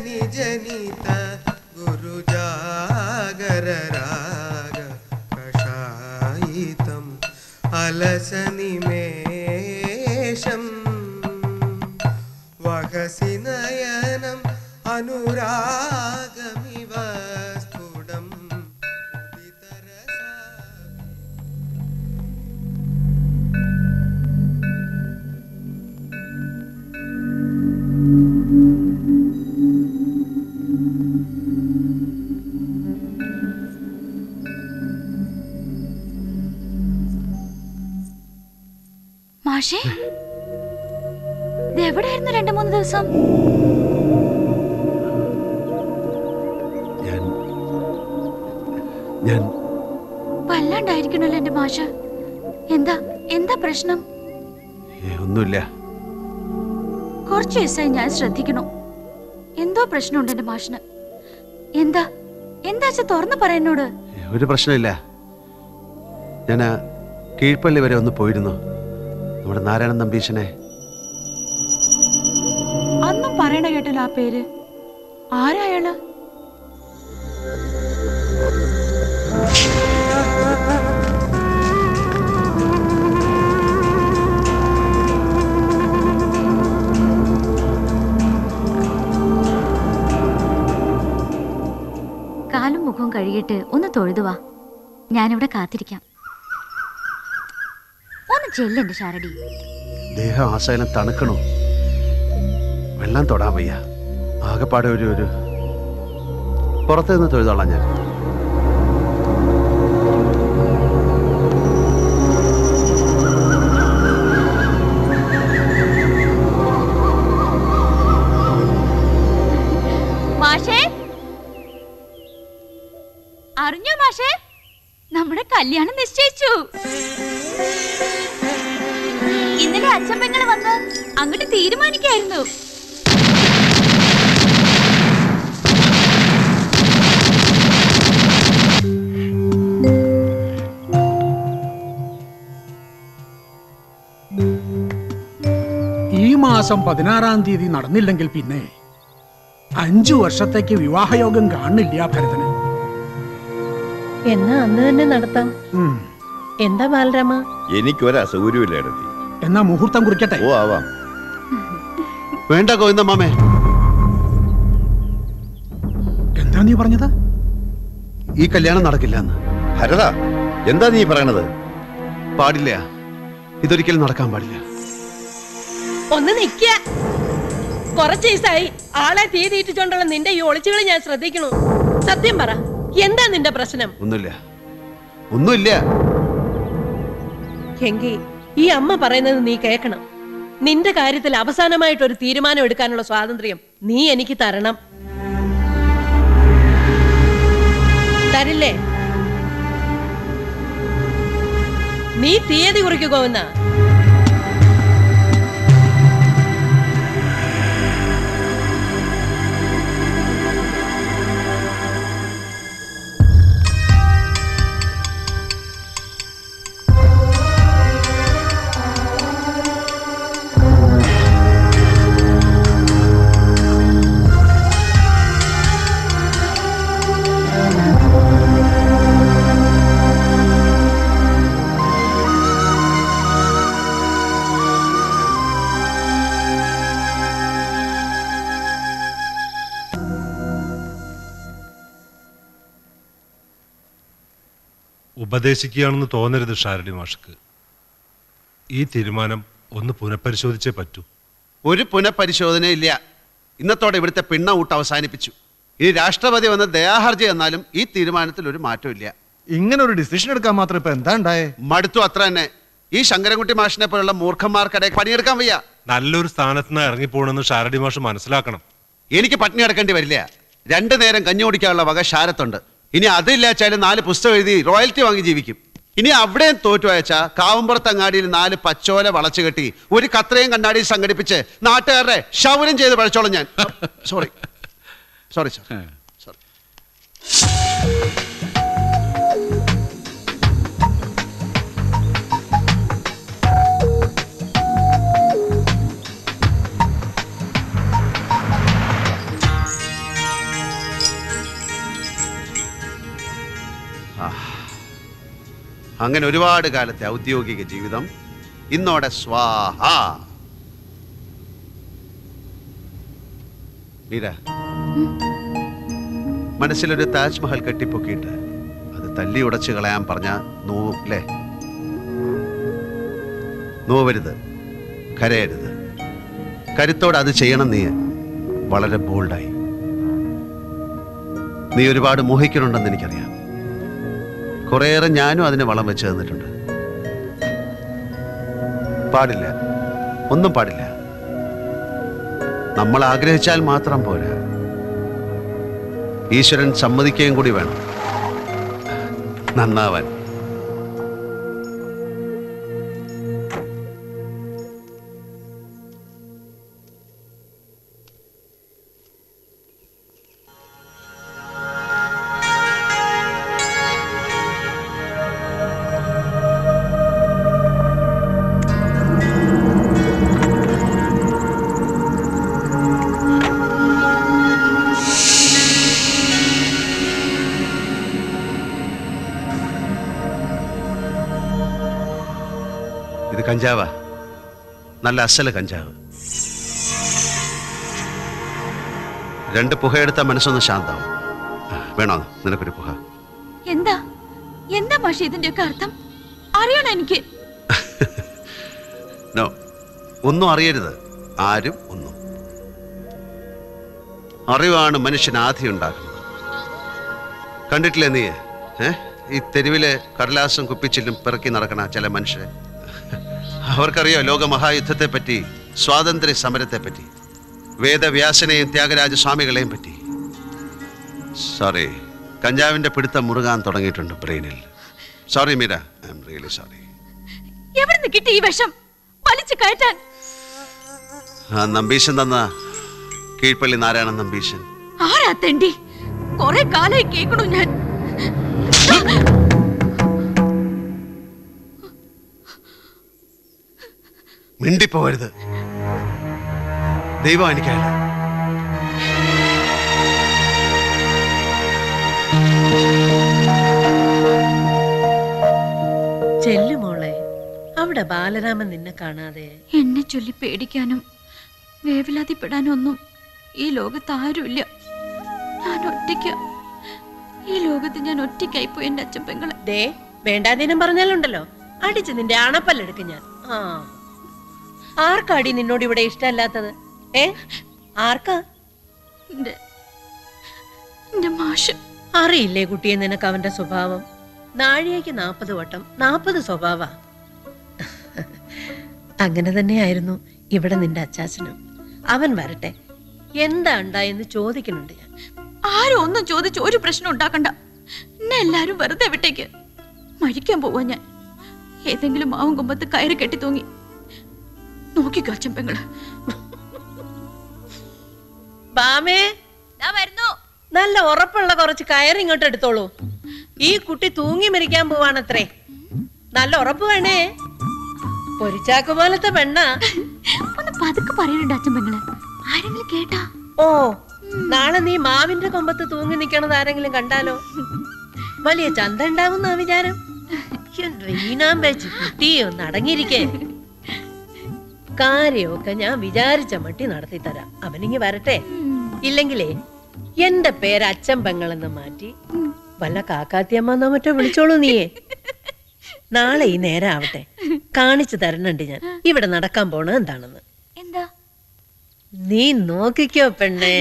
निज नीत गुरुजागर राग कषायितम् अलसनिमेषम् वहसि नयनम् अनुरागमिव स्फुटम् മാഷേ, എവിടെയായിരുന്നു 2-3 ദിവസം? വല്ലാണ്ടായിരിക്കണല്ലോ എന്റെ മാഷ്. എന്താ പ്രശ്നം? ഒന്നുമില്ല. കുറച്ച് ദിവസമായി ഞാൻ ശ്രദ്ധിക്കണു. എന്തോ പ്രശ്നമുണ്ട് എന്റെ മാഷിന്. എന്താ തുറന്നു പറയുന്നോട്. ഒരു പ്രശ്നമില്ല. ഞാൻ കീഴ്പള്ളി വരെ ഒന്ന് പോയിരുന്നു. നമ്മുടെ നാരായണൻ നമ്പീശനെ. അന്നും പറയണ കേട്ടല്ലോ ആ പേര്. ആരായാള്? കാലും മുഖവും കഴുകിയിട്ട് ഒന്ന് തൊഴുതുവാ. ഞാനിവിടെ കാത്തിരിക്കാം. ഒന്ന് ചെല്ലെന്റെ ശാരടി. ദേഹം ആശയം തണുക്കണോ? വെള്ളം തൊടാൻ വയ്യ. ആകെപ്പാടെ ഒരു പുറത്ത് നിന്ന് തൊഴുതോളാം ഞാൻ. മാഷേ, അറിഞ്ഞോ മാഷേ, നമ്മുടെ കല്യാണം നിശ്ചയിച്ചു. ഇന്നലെ അച്ഛൻ പെങ്ങള് വന്ന് അങ്ങോട്ട് തീരുമാനിക്കായിരുന്നു. ഈ മാസം 16-ാം തീയതി നടന്നില്ലെങ്കിൽ പിന്നെ 5 വർഷത്തേക്ക് വിവാഹയോഗം കാണില്ല ഭരതന്. എന്നാ അന്ന് തന്നെ നടത്താം. എന്താ ബാലരാമ? എനിക്കൊരു അസൗകര്യമില്ല. എന്നാ മുഹൂർത്തം കുറിക്കട്ടെ. ഓ ആവാം. വേണ്ട ഗോവിന്ദമാമേ. എന്താ നീ പറഞ്ഞത്? ഈ കല്യാണം നടക്കില്ല എന്ന്. ഭരത, എന്താ നീ പറയണത്? പാടില്ല. ഇതൊരിക്കലും നടക്കാൻ പാടില്ല. ഒന്ന് നിക്ക. കുറച്ച് ദിവസമായി ആളെ തീ തീറ്റിച്ചോണ്ടുള്ള നിന്റെ ഈ ഒളിച്ചുകൾ ഞാൻ ശ്രദ്ധിക്കണു. സത്യം പറ, എന്താ നിന്റെ പ്രശ്നം? ഒന്നുമില്ല. എങ്കി ഈ അമ്മ പറയുന്നത് നീ കേൾക്കണം. നിന്റെ കാര്യത്തിൽ അവസാനമായിട്ടൊരു തീരുമാനം എടുക്കാനുള്ള സ്വാതന്ത്ര്യം നീ എനിക്ക് തരണം. തരില്ലേ? നീ തീയതി കുറിക്കുകയെന്ന ഉപദേശിക്കുകയാണെന്ന് തോന്നരുത് ഷാരടി മാഷക്ക്. ഈ തീരുമാനം ഒന്ന് പുനഃപരിശോധിച്ചേ പറ്റൂ. ഒരു പുനഃപരിശോധനയില്ല. ഇന്നത്തോടെ ഇവിടുത്തെ പിണ്ണ ഊട്ട് അവസാനിപ്പിച്ചു. ഇനി രാഷ്ട്രപതി വന്ന് ദയാഹർജി എന്നാലും ഈ തീരുമാനത്തിൽ ഒരു മാറ്റമില്ല. ഇങ്ങനെ ഒരു ഡിസിഷൻ എടുക്കാൻ മാത്രം ഇപ്പൊ എന്താ ഉണ്ടായേ? മടുത്തു, അത്ര തന്നെ. ഈ ശങ്കരൻകുട്ടി മാഷിനെ പോലുള്ള മൂർഖന്മാർക്കിടെ പണിയെടുക്കാൻ വയ്യ. നല്ലൊരു സ്ഥാനത്ത് നിന്ന് ഇറങ്ങിപ്പോണെന്ന് ഷാരടി മാഷ് മനസ്സിലാക്കണം. എനിക്ക് പട്ടിണി കിടക്കേണ്ടി വരില്ല. 2 നേരം കഞ്ഞി കുടിക്കാനുള്ള വക ശാരത്തുണ്ട്. ഇനി അതില്ലാച്ചാലും 4 പുസ്തകം എഴുതി റോയൽറ്റി വാങ്ങി ജീവിക്കും. ഇനി അവിടെയും തോറ്റു അയച്ചാ കാവുമ്പുറത്ത് അങ്ങാടിയിൽ 4 പച്ചോല വളച്ചു കെട്ടി ഒരു കത്രയും കണ്ണാടിയിൽ സംഘടിപ്പിച്ച് നാട്ടുകാരുടെ ക്ഷൗരം ചെയ്ത് പഴച്ചോളം ഞാൻ. Sorry sorry sir, sorry. അങ്ങനെ ഒരുപാട് കാലത്തെ ഔദ്യോഗിക ജീവിതം ഇന്നോടെ സ്വാഹ. മീര, മനസ്സിലൊരു താജ്മഹൽ കെട്ടിപ്പൊക്കിയിട്ട് അത് തല്ലി ഉടച്ചു കളയാൻ പറഞ്ഞ നോവല്ലേ? നോവരുത്, കരയരുത്. കരുത്തോടെ അത് ചെയ്യണം. നീ വളരെ ബോൾഡായി. നീ ഒരുപാട് മോഹിക്കുന്നുണ്ടെന്ന് എനിക്കറിയാം. കുറേയേറെ ഞാനും അതിന് വളം വെച്ച് തന്നിട്ടുണ്ട്. പാടില്ല, ഒന്നും പാടില്ല. നമ്മൾ ആഗ്രഹിച്ചാൽ മാത്രം പോരാ, ഈശ്വരൻ സമ്മതിക്കുകയും കൂടി വേണം നന്നാവാൻ. ഇത് കഞ്ചാവാ, നല്ല അസല് കഞ്ചാവ്. 2 പുകയെടുത്ത മനസ്സൊന്ന് ശാന്താവും. വേണോ നിനക്കൊരു പുക? എന്താ എന്താ മാഷെ ഇതിന്റെയൊക്കെ അർത്ഥം? അറിയണം എനിക്ക്. നോ, ഒന്നും അറിയരുത്. ആരും ഒന്നും. അറിവാണ് മനുഷ്യൻ ആധി ഉണ്ടാക്കുന്നത്. കണ്ടിട്ടില്ലേ നീ ഈ തെരുവിലെ കടലാസും കുപ്പിച്ചില്ലും പിറക്കി നടക്കണ ചില മനുഷ്യരെ? അവർക്കറിയോ ലോകമഹായുദ്ധത്തെ പറ്റി, സ്വാതന്ത്ര്യ സമരത്തെ പറ്റി, വേദവ്യാസനെയും ത്യാഗരാജ സ്വാമികളെയും പറ്റി. സോറി, കഞ്ചാവിന്റെ പിടുത്തം മുറുകാൻ തുടങ്ങിയിട്ടുണ്ട് ബ്രെയിനിൽ. Sorry Meera, I am really sorry. എവിടുന്ന് കിട്ടി ഈ വിഷം വലിച്ചു കയറ്റാൻ? ആ നമ്പീശൻ തന്ന, കീഴ്പള്ളി നാരായണൻ നമ്പീശൻ. ആരാ തെണ്ടി? കുറെ കാലായി കേൾക്കണു ഞാൻ. മിണ്ടിപ്പോവരുത്, ദൈവം എനിക്കല്ല. ചെല്ലുമോളെ, അവിടെ ബാലരാമൻ നിന്നെ കാണാതെ. എന്നെ ചൊല്ലി പേടിക്കാനും വേവലാതിപ്പെടാനും ഒന്നും ഈ ലോകത്ത് ആരുമില്ല. ഞാൻ ഒറ്റയ്ക്ക. ഈ ലോകത്ത് ഞാൻ ഒറ്റയ്ക്കായിപ്പോയി എന്റെ അച്ഛൻ പെങ്ങളെ. ദേ, വേണ്ടാതീനം പറഞ്ഞാലുണ്ടല്ലോ അടിച്ച് നിന്റെ അണപ്പല്ലെടുക്കും ഞാൻ. ആർക്കാടി നിന്നോട് ഇവിടെ ഇഷ്ടമല്ലാത്തത്? ആർക്കാ? എന്റെ മാഷ്. അറിയില്ലേ കുട്ടിയെ നിനക്ക് അവന്റെ സ്വഭാവം? നാഴികയ്ക്ക് 40 വട്ടം 40 സ്വഭാവ. അങ്ങനെ തന്നെയായിരുന്നു ഇവിടെ നിന്റെ അച്ചാച്ചനും. അവൻ വരട്ടെ, എന്താ ഉണ്ടായെന്ന് ചോദിക്കുന്നുണ്ട് ഞാൻ. ആരും ഒന്നും ചോദിച്ച് ഒരു പ്രശ്നം ഉണ്ടാക്കണ്ട. എന്നെ എല്ലാരും വെറുതെ വിട്ടേക്ക്. മരിക്കാൻ പോവാ ഞാൻ. ഏതെങ്കിലും മാവും കൊമ്പത്ത് കയറി കെട്ടി തൂങ്ങി നോക്കിക്കോ അച്ഛൻ പെങ്ങള്. ബാമേ, വരുന്നു. നല്ല ഉറപ്പുള്ള കുറച്ച് കയറി ഇങ്ങോട്ട് എടുത്തോളൂ. ഈ കുട്ടി തൂങ്ങി മരിക്കാൻ പോവാണത്രേ. നല്ല ഉറപ്പ് വേണേ. പൊരിച്ചാക്ക് പോലത്തെ പെണ്ണാ. ഒന്ന് പതുക്കെ പറയുന്നുണ്ട് അച്ഛൻ പെങ്ങള്. ആരെങ്കിലും കേട്ടാ? ഓ, നാളെ നീ മാവിന്റെ കൊമ്പത്ത് തൂങ്ങി നിക്കണത് ആരെങ്കിലും കണ്ടാലോ? വലിയ ചന്ത ഉണ്ടാവുന്ന വിചാരം. റീനാൻ വെച്ച് കുട്ടിയോ നടങ്ങിയിരിക്കേ. കാര്യമൊക്കെ ഞാൻ വിചാരിച്ച മട്ടി നടത്തി തരാം. അവനിങ്ങി വരട്ടെ. ഇല്ലെങ്കിലേ എന്റെ പേര് അച്ഛൻ പെങ്ങളെന്ന് മാറ്റി വല്ല കാക്കാത്തിയമ്മന്നോ മറ്റോ വിളിച്ചോളൂ നീയേ. നാളെ ഈ നേരം ആവട്ടെ, കാണിച്ചു തരണുണ്ട് ഞാൻ ഇവിടെ നടക്കാൻ പോണ എന്താണെന്ന്. എന്താ? നീ നോക്കിക്കോ പെണ്ണേ.